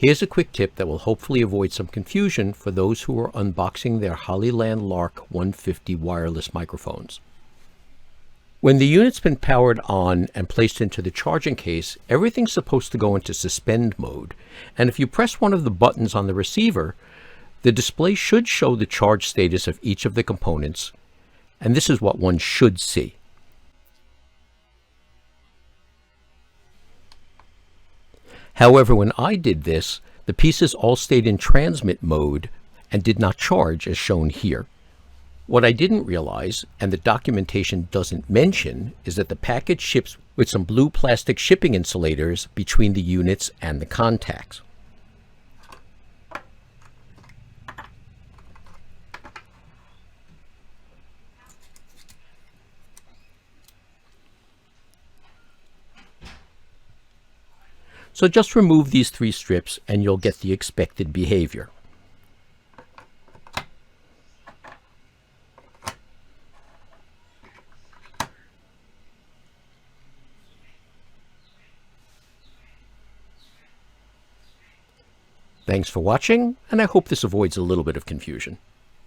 Here's a quick tip that will hopefully avoid some confusion for those who are unboxing their Hollyland Lark 150 wireless microphones. When the unit's been powered on and placed into the charging case, everything's supposed to go into suspend mode, and if you press one of the buttons on the receiver, the display should show the charge status of each of the components, and this is what one should see. However, when I did this, the pieces all stayed in transmit mode and did not charge as shown here. What I didn't realize, and the documentation doesn't mention, is that the package ships with some blue plastic shipping insulators between the units and the contacts. So just remove these 3 strips and you'll get the expected behavior. Thanks for watching, and I hope this avoids a little bit of confusion.